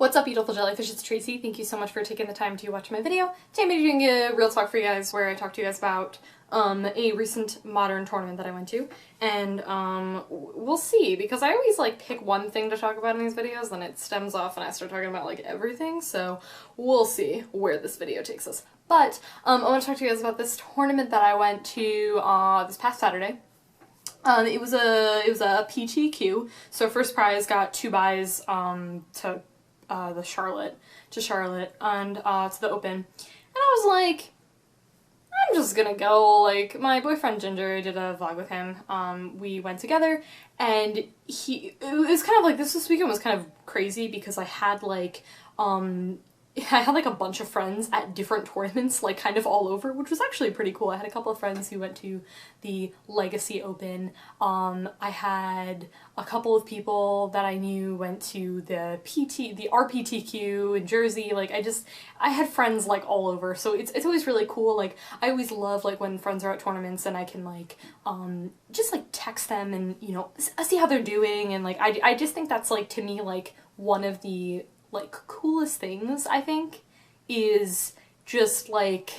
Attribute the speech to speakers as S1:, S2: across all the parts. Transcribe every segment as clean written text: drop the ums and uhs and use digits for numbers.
S1: What's up, beautiful jellyfish? It's Tracy. Thank you so much for taking the time to watch my video. Today I'm doing a real talk for you guys where I talk to you guys about a recent modern tournament that I went to, and we'll see, because I always like pick one thing to talk about in these videos and it stems off and I start talking about like everything, so we'll see where this video takes us. But I want to talk to you guys about this tournament that I went to this past Saturday. It was a PTQ, so first prize got 2 buys to Charlotte and to the Open, and I was like, I'm just gonna go. Like, my boyfriend Ginger, I did a vlog with him, we went together, and it was kind of like, this weekend was kind of crazy because I had like a bunch of friends at different tournaments, like kind of all over, which was actually pretty cool. I had a couple of friends who went to the Legacy Open. I had a couple of people that I knew went to the RPTQ in Jersey. Like, I had friends like all over, so it's always really cool. Like, I always love like when friends are at tournaments and I can like just like text them and, you know, see how they're doing, and like I just think that's like, to me, like one of the like coolest things, I think, is just like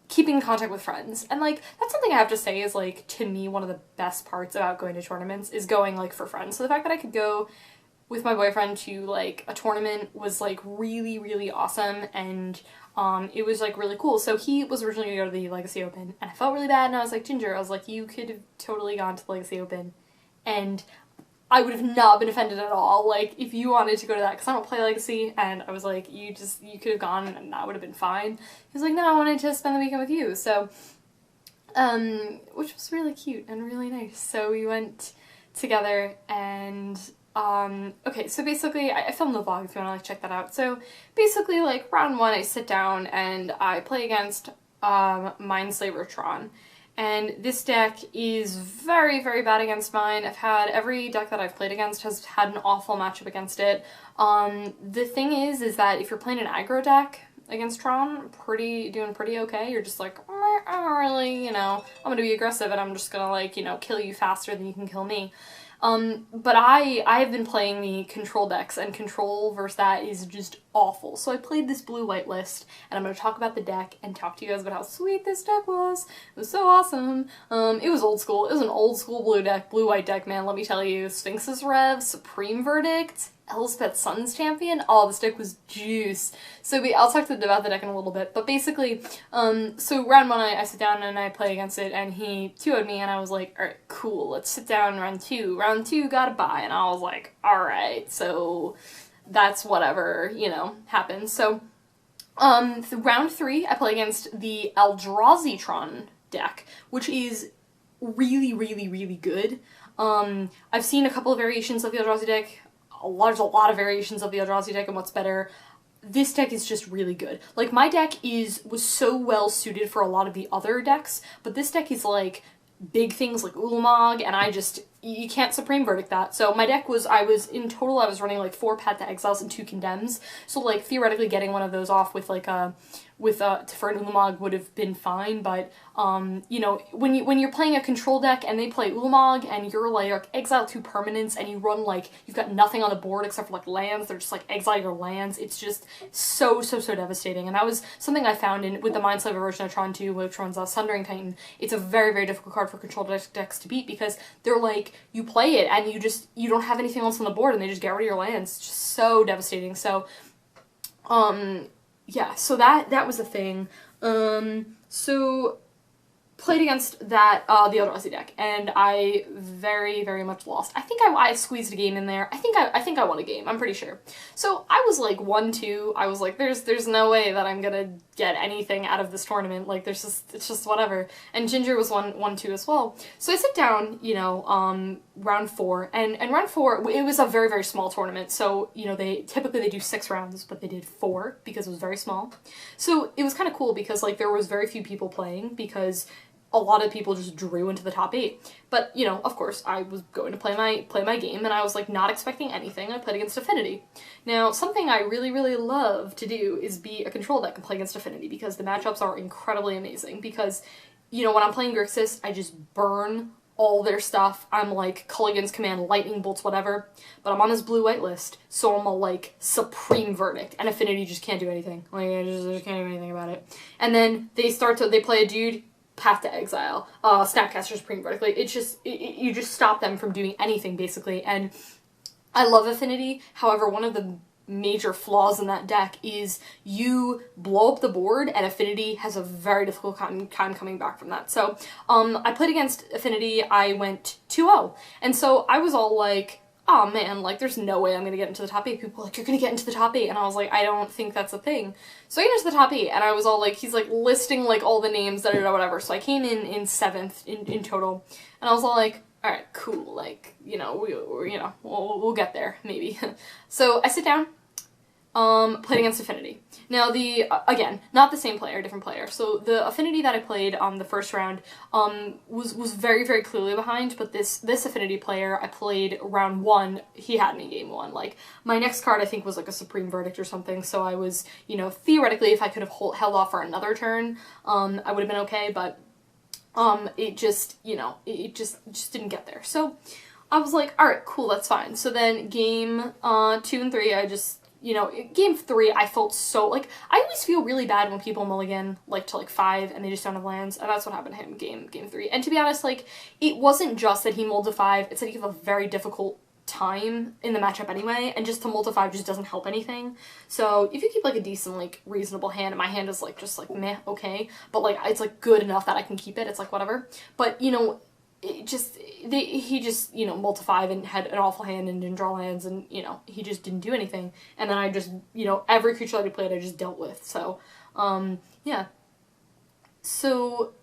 S1: keeping in contact with friends. And like, that's something I have to say is like, to me, one of the best parts about going to tournaments is going like for friends. So the fact that I could go with my boyfriend to like a tournament was like really, really awesome, and it was like really cool. So he was originally gonna go to the Legacy Open, and I felt really bad, and I was like, Ginger, I was like, you could have totally gone to the Legacy Open and I would have not been offended at all, like, if you wanted to go to that, because I don't play Legacy, and I was like, you could have gone and that would have been fine. He was like, no, I wanted to spend the weekend with you, so, which was really cute and really nice. So we went together, and, okay, so basically, I filmed the vlog if you want to, like, check that out. So basically, like, round 1, I sit down and I play against, Mindslaver Tron. And this deck is very, very bad against mine. I've had every deck that I've played against has had an awful matchup against it. The thing is that if you're playing an aggro deck against Tron, doing pretty okay. You're just like, I don't really, you know, I'm gonna be aggressive and I'm just gonna, like, you know, kill you faster than you can kill me. But I've been playing the control decks, and control versus that is just awful. So I played this blue-white list, and I'm going to talk about the deck and talk to you guys about how sweet this deck was. It was so awesome. It was old school. It was an old school blue-white deck, man, let me tell you. Sphinx's Rev, Supreme Verdict, Elspeth Sun's Champion. Oh, this deck was juice. So I'll talk about the deck in a little bit, but basically, so round 1, I sit down and I play against it, and he 2-0'd me, and I was like, alright, cool, let's sit down round 2. Round 2 got a bye, and I was like, alright, so that's whatever, you know, happens. So, round 3, I play against the Eldrazi Tron deck, which is really, really, really good. I've seen a couple of variations of the Eldrazi deck. There's a lot of variations of the Eldrazi deck, and what's better, this deck is just really good. Like, my deck was so well suited for a lot of the other decks, but this deck is like big things like Ulamog, and you can't Supreme Verdict that. So my deck in total I was running like 4 Path to Exiles and 2 Condemns, so like theoretically getting one of those off with like for an Ulamog would have been fine, but you know, when you're playing a control deck and they play Ulamog and you're like exile 2 permanents and you run like, you've got nothing on the board except for like lands, they're just like exile your lands, it's just so devastating. And that was something I found with the Mindslaver version of Tron 2, which runs Sundering Titan. It's a very, very difficult card for control decks to beat, because they're like, you play it and you don't have anything else on the board and they just get rid of your lands. It's just so devastating. So yeah, so that was the thing. So played against that, the Eldrazi deck, and I very, very much lost. I think I squeezed a game in there. I think I won a game, I'm pretty sure. So I was like 1-2, I was like, there's no way that I'm gonna get anything out of this tournament, like it's just whatever. And Ginger was 1-2 as well. So I sit down, you know, round 4, and round 4, it was a very, very small tournament, so, you know, typically they do 6 rounds, but they did 4, because it was very small. So it was kind of cool, because, like, there was very few people playing, because a lot of people just drew into the top 8. But, you know, of course, I was going to play my game, and I was, like, not expecting anything. I played against Affinity. Now, something I really, really love to do is be a control deck and play against Affinity, because the matchups are incredibly amazing. Because, you know, when I'm playing Grixis, I just burn all their stuff. I'm like Culligan's Command, Lightning Bolts, whatever. But I'm on this blue-white list, so I'm a like Supreme Verdict, and Affinity just can't do anything. Like I just can't do anything about it. And then they play a dude, Path to Exile, Snapcaster Supreme Verdict. Like it's just you just stop them from doing anything basically. And I love Affinity. However, one of the major flaws in that deck is you blow up the board and Affinity has a very difficult time coming back from that. So I played against Affinity, I went 2-0. And so I was all like, oh man, like there's no way I'm gonna get into the top 8. People were like, you're gonna get into the top 8. And I was like, I don't think that's a thing. So I get into the top 8 and I was all like, he's like listing like all the names, whatever. So I came in 7th in total. And I was all like, all right, cool. Like, you know, we'll get there maybe. So I sit down, played against Affinity. Now again, not the same player, different player. So the Affinity that I played the first round was very, very clearly behind, but this Affinity player I played round 1, he had me game 1. Like my next card I think was like a Supreme Verdict or something, so I was, you know, theoretically if I could have held off for another turn, I would have been okay, but it just, you know, it just didn't get there. So I was like, all right, cool, that's fine. So then game 2 and 3, I just, you know, game 3, I felt so, like, I always feel really bad when people mulligan, like, to, like, 5, and they just don't have lands, and that's what happened to him game 3. And to be honest, like, it wasn't just that he mulled to 5, it's that he had a very difficult time in the matchup anyway, and just to mull to 5 just doesn't help anything. So if you keep, like, a decent, like, reasonable hand, and my hand is, like, just, like, meh, okay, but, like, it's, like, good enough that I can keep it, it's, like, whatever. But, you know, he just, you know, mulled to 5 and had an awful hand and didn't draw lands, and, you know, he just didn't do anything. And then I just, you know, every creature that he played I just dealt with. So, yeah. So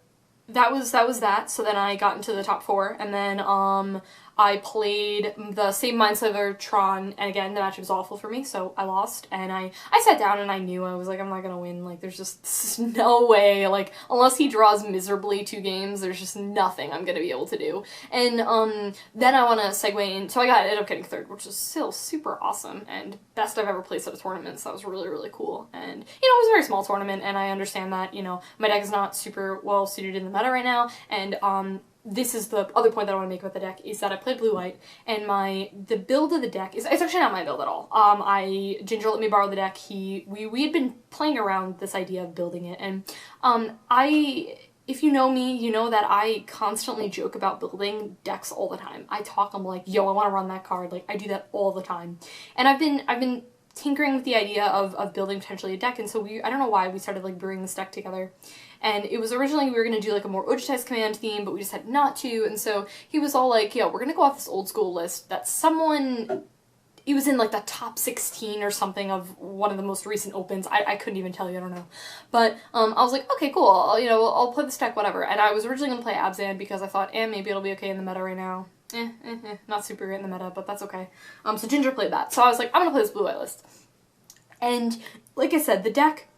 S1: that was that. So then I got into the top 4, and then, I played the same Mindslaver Tron, and again, the matchup was awful for me, so I lost, and I sat down and I knew, I was like, I'm not gonna win, like, there's just no way, like, unless he draws miserably 2 games, there's just nothing I'm gonna be able to do. And, then I wanna segue in, so I ended up getting 3rd, which is still super awesome, and best I've ever placed at a tournament, so that was really, really cool. And, you know, it was a very small tournament, and I understand that, you know, my deck is not super well suited in the meta right now, and, this is the other point that I want to make about the deck, is that I played blue-white, and the build of the deck is, it's actually not my build at all. Ginger let me borrow the deck, we had been playing around this idea of building it, and, if you know me, you know that I constantly joke about building decks all the time. I talk, I'm like, yo, I want to run that card, like, I do that all the time. And I've been tinkering with the idea of building potentially a deck, and so I don't know why we started, like, brewing this deck together. And it was originally, we were going to do, like, a more Ojutai's Command theme, but we decided not to, and so he was all like, yo, we're going to go off this old school list that it was in, like, the top 16 or something of one of the most recent opens. I couldn't even tell you, I don't know. But, I was like, okay, cool, I'll play this deck, whatever. And I was originally going to play Abzan because I thought, maybe it'll be okay in the meta right now. Not super great in the meta, but that's okay. So Ginger played that. So I was like, I'm going to play this blue-white list. And, like I said, the deck,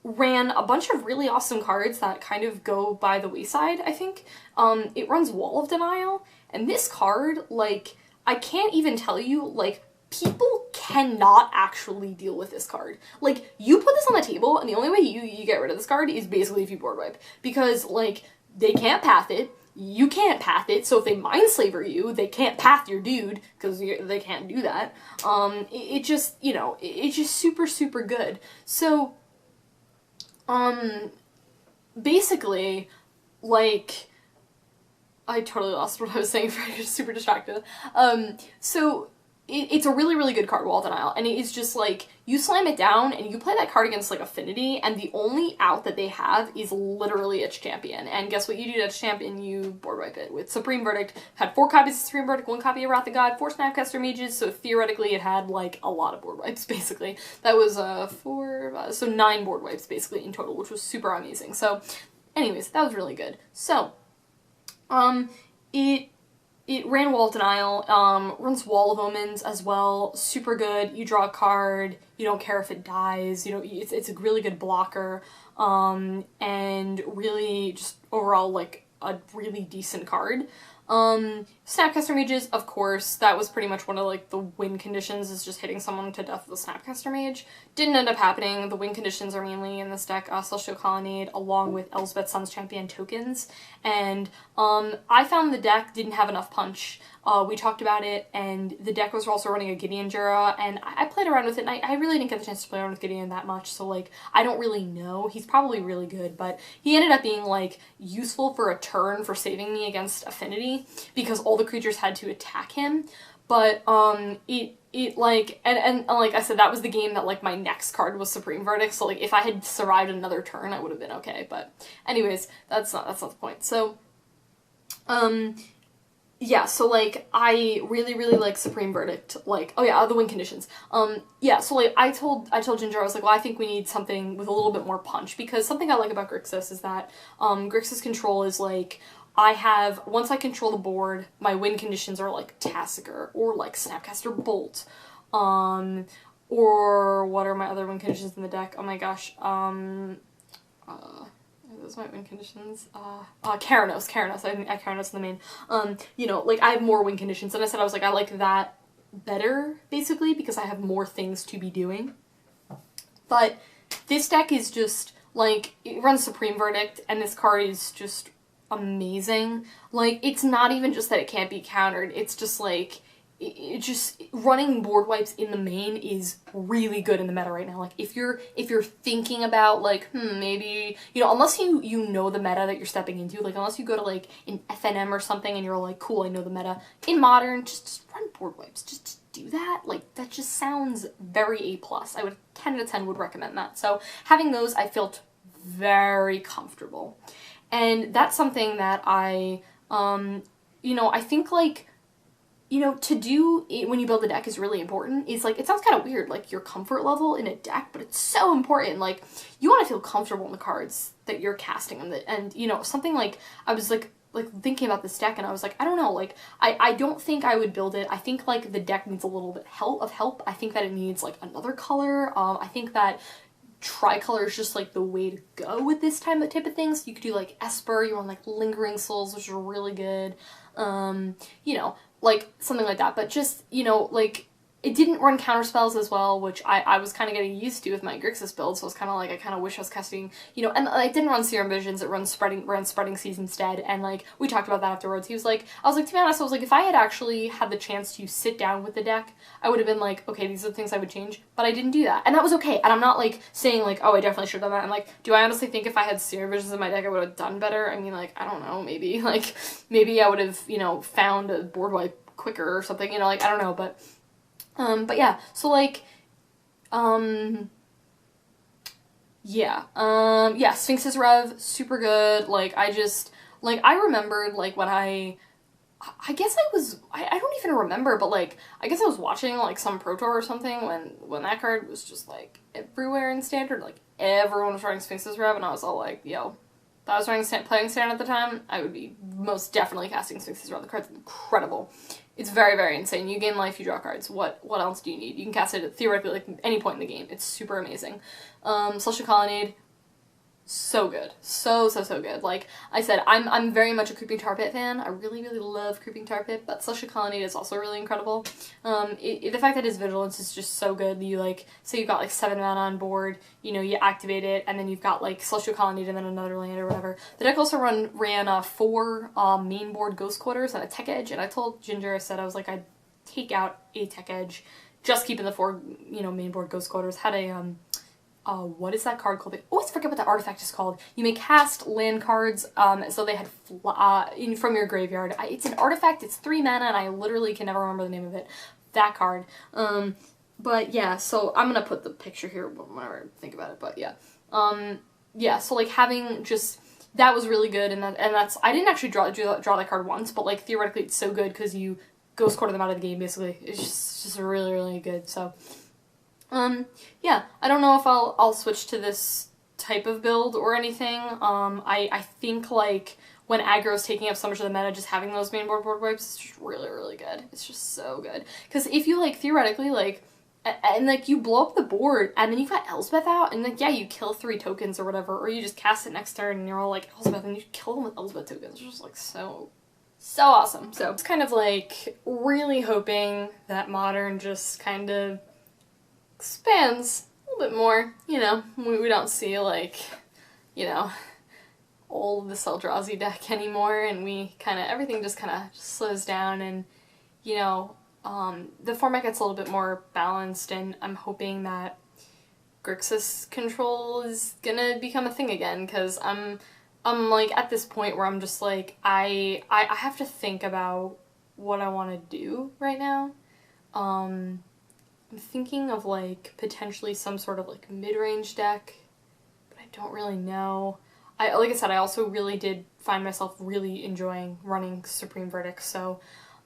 S1: ran a bunch of really awesome cards that kind of go by the wayside, I think. It runs Wall of Denial, and this card, like, I can't even tell you, like, people cannot actually deal with this card. Like, you put this on the table, and the only way you get rid of this card is basically if you board wipe. Because, like, they can't path it, you can't path it, so if they Mindslaver you, they can't path your dude, because they can't do that. It just, you know, it's just super, super good. So, basically, like, I totally lost what I was saying, I was super distracted. So, it's a really, really good card, Wall Denial, and it is just, like, you slam it down, and you play that card against, like, Affinity, and the only out that they have is literally its champion, and guess what you do to its champion? You board wipe it with Supreme Verdict. Had 4 copies of Supreme Verdict, 1 copy of Wrath of God, 4 Snapcaster Mages, so theoretically it had, like, a lot of board wipes, basically. That was, so 9 board wipes, basically, in total, which was super amazing. So, anyways, that was really good. So, it ran Wall of Denial, runs Wall of Omens as well, super good. You draw a card, you don't care if it dies, you know, it's a really good blocker, and really just overall, like, a really decent card. Snapcaster Mages, of course, that was pretty much one of, like, the win conditions, is just hitting someone to death with a Snapcaster Mage. Didn't end up happening. The win conditions are mainly in this deck, Celestial Colonnade, along with Elsbeth Sun's Champion tokens, and I found the deck didn't have enough punch. We talked about it, and the deck was also running a Gideon Jura, and I played around with it, and I really didn't get the chance to play around with Gideon that much, so, like, I don't really know. He's probably really good, but he ended up being, like, useful for a turn for saving me against Affinity, because all the creatures had to attack him, but, like, and like I said, that was the game that, like, my next card was Supreme Verdict, so, like, if I had survived another turn, I would have been okay, but anyways, that's not the point. So, yeah, so, like, I really, really like Supreme Verdict, like, oh yeah, the win conditions. Yeah, so, like, I told Ginger, I was like, well, I think we need something with a little bit more punch, because something I like about Grixis is that, Grixis control is, like, once I control the board, my win conditions are, like, Tassiger, or, like, Snapcaster Bolt, or what are my other win conditions in the deck? Oh my gosh, those might win conditions. Keranos, I Keranos in the main. You know, like, I have more win conditions, and I was like, I like that better, basically, because I have more things to be doing. But this deck is just, like, it runs Supreme Verdict, and this card is just amazing. Like, it's not even just that it can't be countered, it's just, like, it just, running board wipes in the main is really good in the meta right now. Like, if you're thinking about, like, maybe, you know, unless you know the meta that you're stepping into, like, unless you go to, like, an FNM or something and you're like, cool, I know the meta, in Modern, just run board wipes, just do that. Like, that just sounds very A+. I would, 10 out of 10 would recommend that. So, having those, I felt very comfortable. And that's something that I, you know, I think, like, you know, to do it when you build a deck is really important. It's like, it sounds kind of weird, like, your comfort level in a deck, but it's so important. Like, you want to feel comfortable in the cards that you're casting, and you know, something like, I was like thinking about this deck, and I was like, I don't know, like, I don't think I would build it. I think, like, the deck needs a little bit of help. I think that it needs, like, another color. I think that tricolor is just, like, the way to go with this type of thing. So you could do, like, Esper, you want, like, Lingering Souls, which are really good. You know, like, something like that, but just, you know, like, it didn't run counterspells as well, which I was kind of getting used to with my Grixis build, so I was kind of like, I kind of wish I was casting, you know, and it didn't run Serum Visions, it ran Spreading Seas instead, and, like, we talked about that afterwards. He was like, I was like, to be honest, I was like, if I had actually had the chance to sit down with the deck, I would have been like, okay, these are the things I would change, but I didn't do that, and that was okay, and I'm not, like, saying, like, oh, I definitely should have done that. I'm like, do I honestly think if I had Serum Visions in my deck, I would have done better? I mean, like, I don't know, maybe, like, maybe I would have, you know, found a board wipe quicker or something, you know, like, I don't know, but yeah, so, like, yeah, Sphinx's Rev, super good. Like, I just, like, I remembered, like, when I guess I don't even remember, but, like, I guess I was watching, like, some Pro Tour or something when that card was just, like, everywhere in Standard, like, everyone was running Sphinx's Rev, and I was all like, yo, if I was playing Standard at the time, I would be most definitely casting Sphinx's Rev. The card's incredible. It's very, very insane. You gain life, you draw cards. What else do you need? You can cast it at theoretically, like, any point in the game. It's super amazing. Celestial Colonnade, so good. So good. Like I said, I'm very much a Creeping Tar Pit fan. I really, really love Creeping Tar Pit, but Celestial Colonnade is also really incredible. The fact that his Vigilance is just so good. You, like, say you've got, like, 7 mana on board, you know, you activate it, and then you've got, like, Celestial Colonnade and then another land or whatever. The deck also ran 4 main board Ghost Quarters and a Tech Edge, and I told Ginger, I said, I was like, I'd take out a Tech Edge, just keeping the 4, you know, main board Ghost Quarters. Had a, what is that card called? I always forget what that artifact is called. You may cast land cards, so they had from your graveyard. It's an artifact, it's 3 mana, and I literally can never remember the name of it. That card. But yeah, so I'm gonna put the picture here whenever I think about it, but yeah. Yeah, so, like, having just, that was really good, and that's, I didn't actually draw that card once, but, like, theoretically it's so good because you Ghost Quarter them out of the game, basically. It's just really, really good, so. Yeah, I don't know if I'll switch to this type of build or anything. I think, like, when aggro's taking up so much of the meta, just having those main board wipes is just really, really good. It's just so good. Because if you, like, theoretically, like, and, like, you blow up the board, and then you've got Elsbeth out, and, like, yeah, you kill 3 tokens or whatever, or you just cast it next turn, and you're all like, Elsbeth, and you kill them with Elsbeth tokens. It's just, like, so So awesome. So it's kind of like really hoping that Modern just kind of expands a little bit more, you know, we don't see like, you know, all of the Eldrazi deck anymore, and we kind of, everything just kind of slows down, and, you know, the format gets a little bit more balanced, and I'm hoping that Grixis control is gonna become a thing again, because I'm like at this point where I'm just like, I have to think about what I want to do right now. I'm thinking of like potentially some sort of like mid-range deck, but I don't really know. Like I said, I also really did find myself really enjoying running Supreme Verdict, so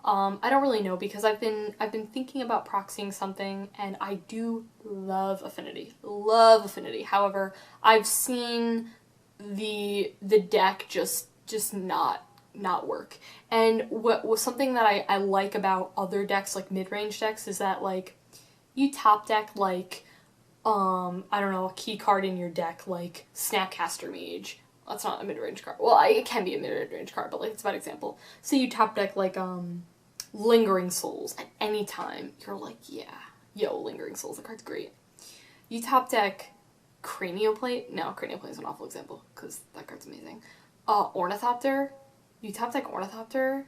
S1: I don't really know, because I've been thinking about proxying something, and I do love Affinity. Love Affinity. However, I've seen the deck just not work. And what was something that I like about other decks, like mid-range decks, is that like you top deck like I don't know, a key card in your deck like Snapcaster Mage. That's not a mid-range card. Well, it can be a mid-range card, but like it's a bad example. So you top deck like Lingering Souls at any time. You're like, yeah, yo, Lingering Souls, the card's great. You top deck Cranioplate. No, Cranioplate is an awful example because that card's amazing. Ornithopter. You top deck Ornithopter.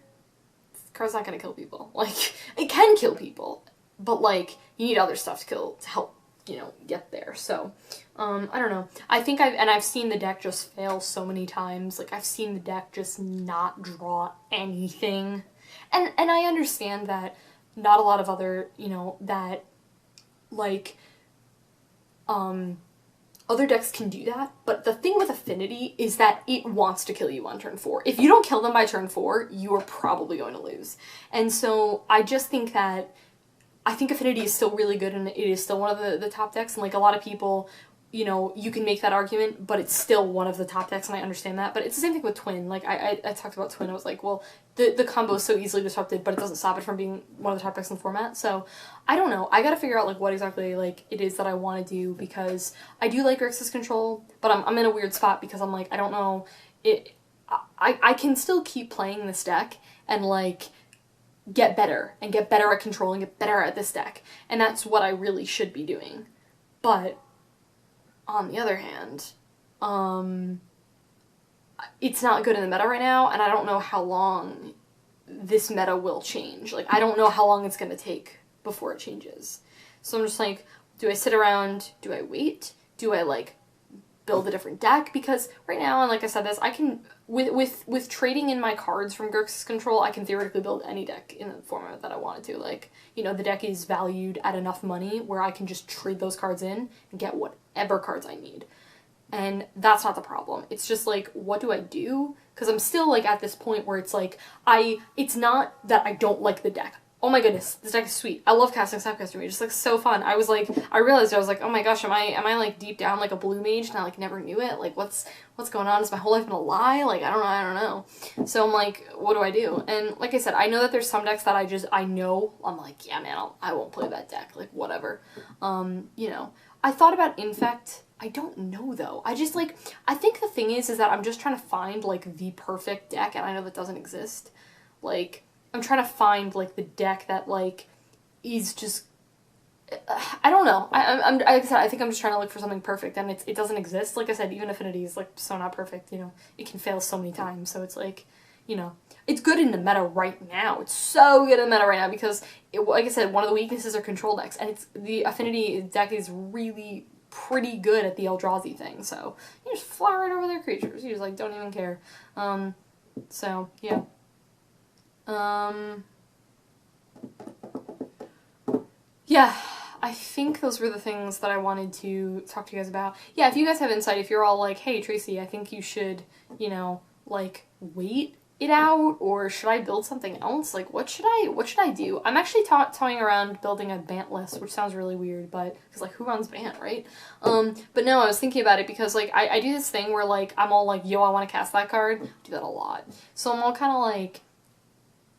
S1: This card's not gonna kill people. Like, it can kill people, but like you need other stuff to help, you know, get there. So, I don't know. I think I've seen the deck just fail so many times. Like, I've seen the deck just not draw anything. And I understand that not a lot of other, you know, that, like, other decks can do that, but the thing with Affinity is that it wants to kill you on turn 4. If you don't kill them by turn 4, you are probably going to lose. And so I just think that, I think Affinity is still really good, and it is still one of the top decks, and like a lot of people, you know, you can make that argument, but it's still one of the top decks, and I understand that. But it's the same thing with Twin. Like, I talked about Twin, I was like, well, the combo is so easily disrupted, but it doesn't stop it from being one of the top decks in the format. So, I don't know. I gotta figure out, like, what exactly, like, it is that I want to do, because I do like Grixis control, but I'm in a weird spot, because I'm like, I don't know, I can still keep playing this deck, and, like, get better at controlling, get better at this deck, and that's what I really should be doing. But on the other hand, it's not good in the meta right now, and I don't know how long this meta will change. Like, I don't know how long it's gonna take before it changes. So I'm just like, do I sit around? Do I wait? Do I, like, build a different deck? Because right now, and like I said this, I can, with trading in my cards from Grixis Control, I can theoretically build any deck in the format that I wanted to. Like, you know, the deck is valued at enough money where I can just trade those cards in and get whatever cards I need. And that's not the problem. It's just like, what do I do? Because I'm still like at this point where it's like, it's not that I don't like the deck. Oh my goodness, this deck is sweet. I love casting Snapcaster Mage. It's like so fun. I realized I was like, oh my gosh, am I like deep down like a blue mage and I like never knew it? Like what's going on? Is my whole life been a lie? Like I don't know. So I'm like, what do I do? And like I said, I know that there's some decks that I know, I'm like, yeah man, I won't play that deck. Like whatever. You know, I thought about Infect. I don't know though. I just like, I think the thing is that I'm just trying to find like the perfect deck, and I know that doesn't exist. Like, I'm trying to find like the deck that like is just, I don't know. Like I said, I think I'm just trying to look for something perfect, and it doesn't exist. Like I said, even Affinity is like so not perfect, you know. It can fail so many times, so it's like, you know, it's good in the meta right now. It's so good in the meta right now because, like I said, one of the weaknesses are control decks, and the Affinity deck is really pretty good at the Eldrazi thing. So you just fly right over their creatures. You just like don't even care. So yeah. Yeah, I think those were the things that I wanted to talk to you guys about. Yeah, if you guys have insight, if you're all like, hey, Tracy, I think you should, you know, like, wait it out, or should I build something else? Like, what should I do? I'm actually toying around building a Bant list, which sounds really weird, but, because, like, who runs Bant, right? But no, I was thinking about it because, like, I do this thing where, like, I'm all like, yo, I want to cast that card. I do that a lot. So I'm all kind of like,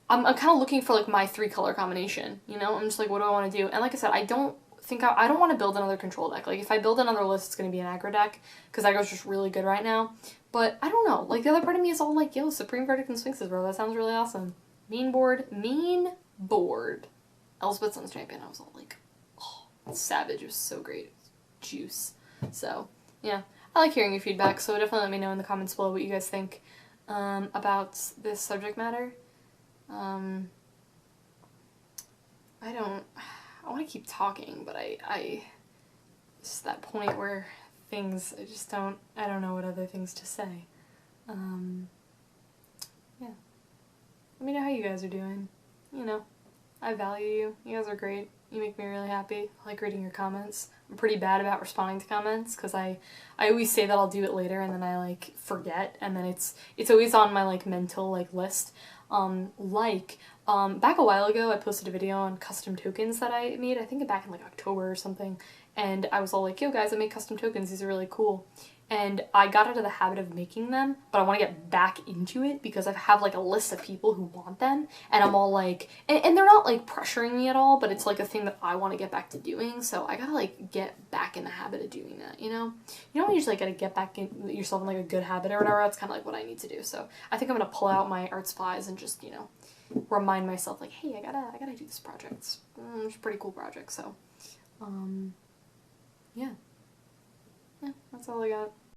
S1: I'm kind of looking for, like, my 3-color combination, you know? I'm just like, what do I want to do? And like I said, I don't think I don't want to build another control deck. Like, if I build another list, it's going to be an aggro deck, because aggro's just really good right now. But I don't know. Like, the other part of me is all like, yo, Supreme Verdict and Sphinxes, bro. That sounds really awesome. Mean board. Elspeth Sun's Champion. I was all like, oh, savage. It was so great. Juice. So, yeah. I like hearing your feedback, so definitely let me know in the comments below what you guys think about this subject matter. I want to keep talking, but it's that point where I don't know what other things to say. Yeah. Let me know how you guys are doing. You know, I value you. You guys are great. You make me really happy. I like reading your comments. I'm pretty bad about responding to comments because I always say that I'll do it later and then I like forget, and then it's always on my like mental like list. Back a while ago I posted a video on custom tokens that I made, I think back in like October or something, and I was all like, yo guys, I made custom tokens, these are really cool. And I got out of the habit of making them, but I want to get back into it because I have like a list of people who want them, and I'm all like, and they're not like pressuring me at all, but it's like a thing that I want to get back to doing, so I gotta like get back in the habit of doing that, you know? You know when you just like gotta get back in yourself in like a good habit or whatever, that's kind of like what I need to do. So I think I'm gonna pull out my art supplies and just, you know, remind myself like, hey, I gotta do this project. It's a pretty cool project, so, yeah. Yeah, that's all I got.